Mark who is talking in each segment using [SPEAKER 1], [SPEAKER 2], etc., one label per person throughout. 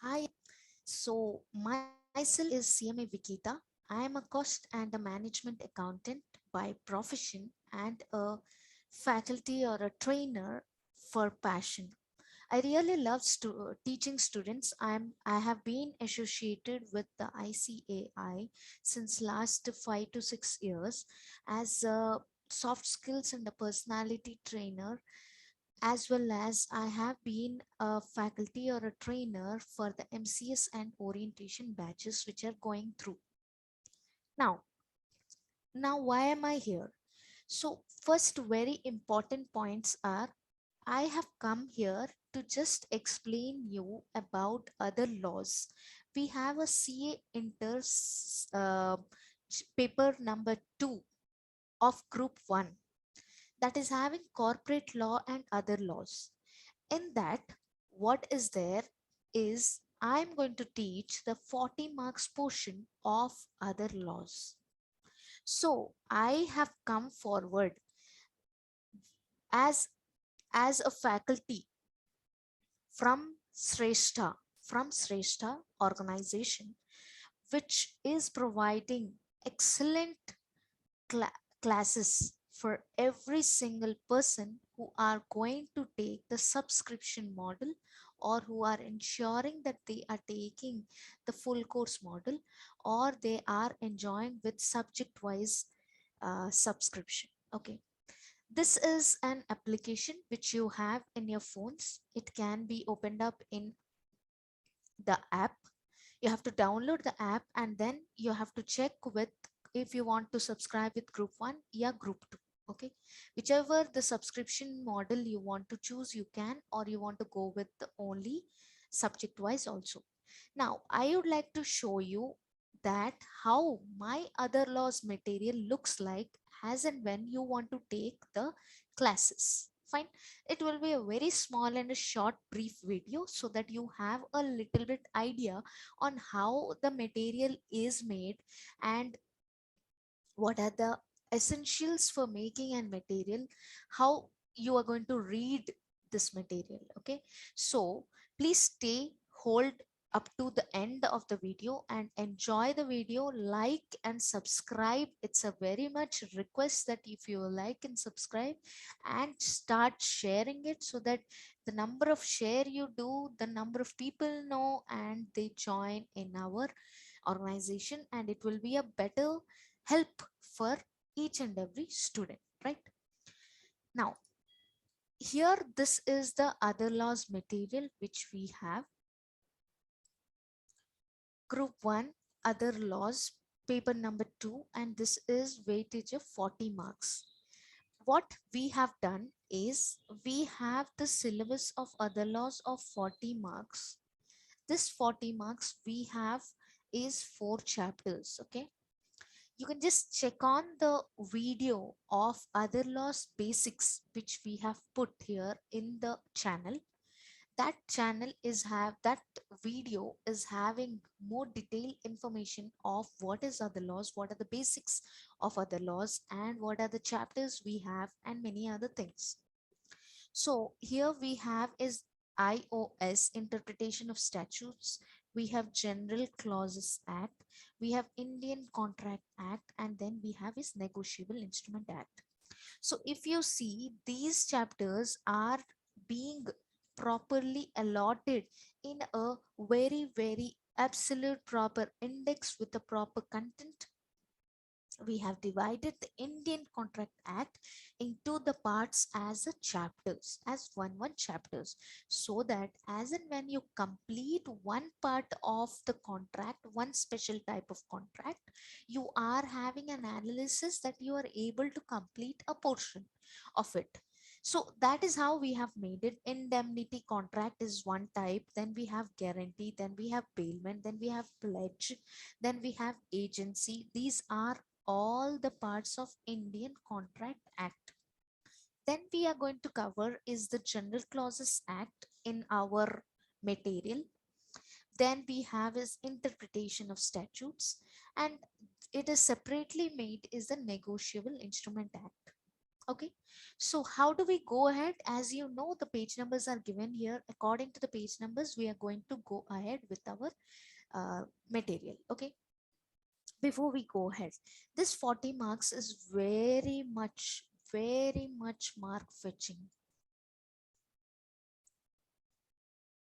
[SPEAKER 1] Hi, so myself is CMA Vikita. I am a cost and a management accountant by profession and a faculty or a trainer for passion. I really love teaching students. I have been associated with the ICAI since last 5 to 6 years as a soft skills and a personality trainer, as well as I have been a faculty or a trainer for the MCS and orientation batches which are going through. Now, now why am I here? So first very important points are I have come here to just explain you about other laws. We have a CA Inters paper number 2 of group 1, that is having corporate law and other laws. In that, what is there is I'm going to teach the 40 marks portion of other laws. So I have come forward as as a faculty from Shrestha organization, which is providing excellent classes for every single person who are going to take the subscription model or who are ensuring that they are taking the full course model or they are enjoying with subject wise subscription. Okay, this is an application which you have in your phones. It can be opened up in the app. You have to download the app and then you have to check with if you want to subscribe with group 1 or group 2. Okay, whichever the subscription model you want to choose, you can, or you want to go with the only subject wise also. Now I would like to show you that how my other laws material looks like as and when you want to take the classes. Fine, it will be a very small and a short brief video so that you have a little bit idea on how the material is made and what are the essentials for making an material, how you are going to read this material. Okay, so please stay hold up to the end of the video and enjoy the video, like and subscribe. It's a very much request that if you like and subscribe and start sharing it, so that the number of share you do, the number of people know and they join in our organization, and it will be a better help for each and every student, right? Now here, this is the other laws material which we have. Group 1 other laws, paper number 2, and this is weightage of 40 marks. What we have done is we have the syllabus of other laws of 40 marks. This 40 marks we have is 4 chapters. Okay, you can just check on the video of other laws basics which we have put here in the channel. That channel is have that video is having more detailed information of what is other laws, what are the basics of other laws, and what are the chapters we have, and many other things. So here we have is IOS, interpretation of statutes. We have General Clauses Act. We have Indian Contract Act, and then we have is Negotiable Instrument Act. So if you see, these chapters are being properly allotted in a very absolute proper index with the proper content. We have divided the Indian Contract Act into the parts as a chapters, as one chapters, so that as and when you complete one part of the contract, one special type of contract, you are having an analysis that you are able to complete a portion of it. So that is how we have made it. Indemnity contract is one type, then we have guarantee, then we have bailment, then we have pledge, then we have agency. These are all the parts of Indian Contract Act. Then we are going to cover is the General Clauses Act in our material. Then we have is interpretation of statutes, and it is separately made is the Negotiable Instrument Act. Okay, so how do we go ahead? As you know, the page numbers are given here. According to the page numbers, we are going to go ahead with our material. Okay, before we go ahead, this 40 marks is very much mark fetching,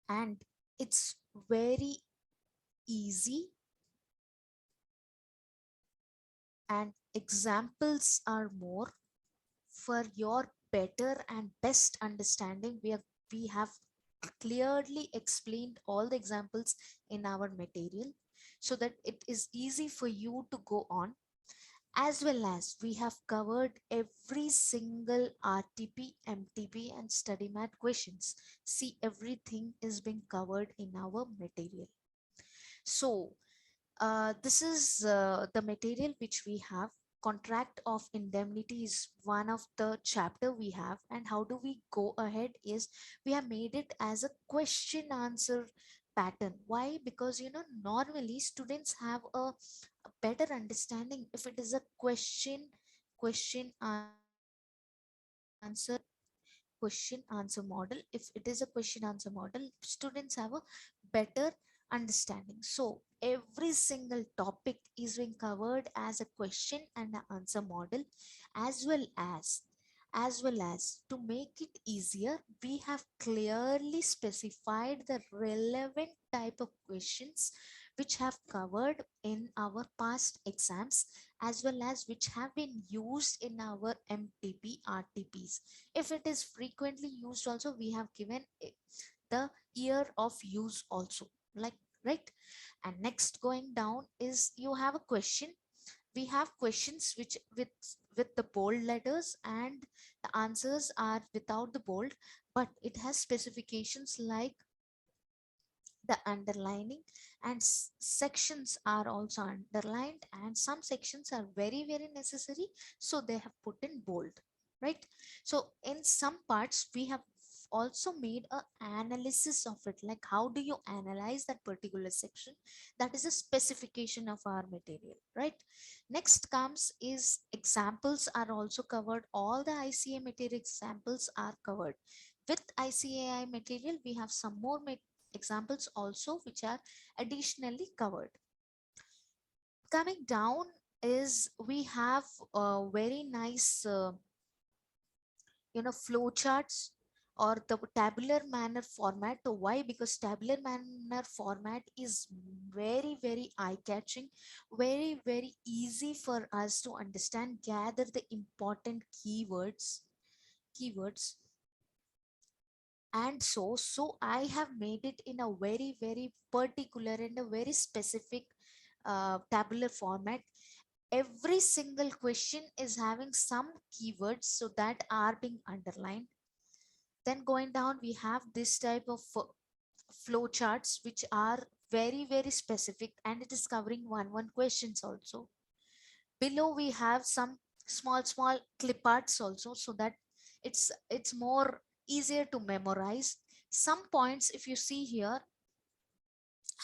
[SPEAKER 1] and it's very easy, and examples are more. For your better and best understanding, we have clearly explained all the examples in our material so that it is easy for you to go on. As well as we have covered every single RTP, MTP and study mat questions. See, everything is being covered in our material. So this is the material which we have. Contract of indemnity is one of the chapter we have, and how do we go ahead is we have made it as a question answer pattern. Why? Because normally students have a better understanding if it is a question answer question answer model. If it is a question answer model, students have a better understanding. So every single topic is being covered as a question and an answer model. As well as as well as to make it easier, we have clearly specified the relevant type of questions which have covered in our past exams, as well as which have been used in our MTP RTPs. If it is frequently used also, we have given the year of use also, like, right? And next, going down is you have a question. We have questions which with the bold letters, and the answers are without the bold, but it has specifications like the underlining, and sections are also underlined, and some sections are very necessary, so they have put in bold, right? So in some parts we have also made a analysis of it, like how do you analyze that particular section. That is a specification of our material, right? Next comes is examples are also covered. All the ICA material examples are covered. With ICAI material, we have some more examples also which are additionally covered. Coming down is we have very nice flow charts or the tabular manner format. So why? Because tabular manner format is very eye catching, very easy for us to understand, gather the important keywords. And so I have made it in a very particular and a very specific tabular format. Every single question is having some keywords so that are being underlined. Then going down, we have this type of flow charts which are very specific, and it is covering one questions also. Below we have some small clip arts also, so that it's more easier to memorize. Some points, if you see here,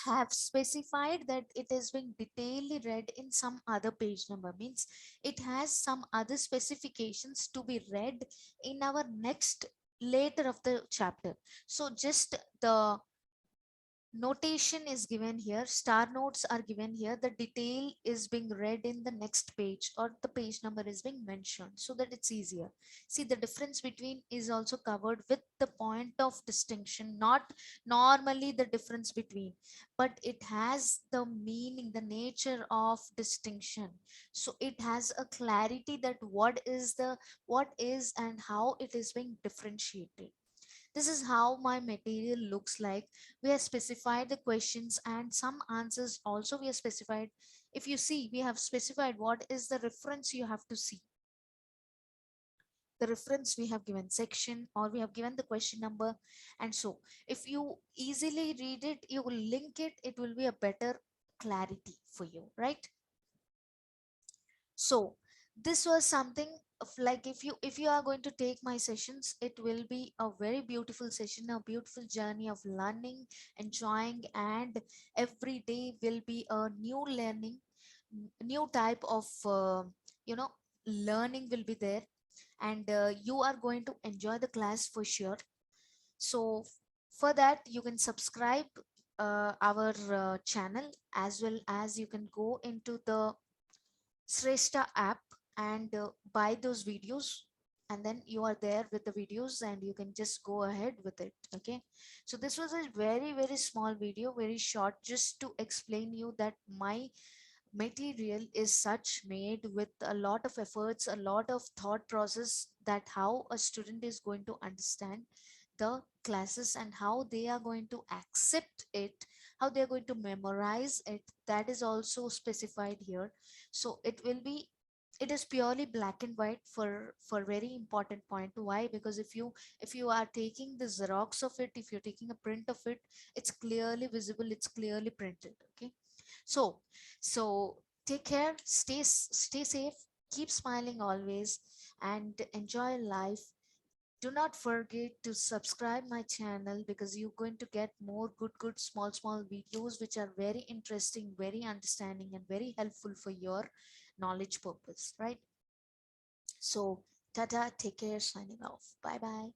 [SPEAKER 1] have specified that it is being detailedly read in some other page number, means it has some other specifications to be read in our next later of the chapter. So just the notation is given here, star notes are given here, the detail is being read in the next page, or the page number is being mentioned, so that it's easier. See, the difference between is also covered with the point of distinction, not normally the difference between, but it has the meaning, the nature of distinction. So it has a clarity that what is and how it is being differentiated. This is how my material looks like. We have specified the questions and some answers also we have specified. If you see, we have specified what is the reference you have to see. The reference we have given section, or we have given the question number. And so if you easily read it, you will link it, it will be a better clarity for you, right? So this was something of, like, if you are going to take my sessions, it will be a very beautiful session, a beautiful journey of learning, enjoying, and every day will be a new learning, new type of you know learning will be there. and you are going to enjoy the class for sure. So for that you can subscribe our channel, as well as you can go into the Shrestha app and buy those videos, and then you are there with the videos and you can just go ahead with it. Okay, so this was a very small video, very short, just to explain you that my material is such made with a lot of efforts, a lot of thought process, that how a student is going to understand the classes and how they are going to accept it, how they are going to memorize it, that is also specified here. So it will be, it is purely black and white for very important point. Why? Because if you are taking the xerox of it, if you're taking a print of it, it's clearly visible, it's clearly printed. Okay, so so take care, stay safe, keep smiling always, and enjoy life. Do not forget to subscribe my channel, because you're going to get more good small videos which are very interesting, very understanding, and very helpful for your knowledge purpose, right? So tata, take care, signing off, bye bye.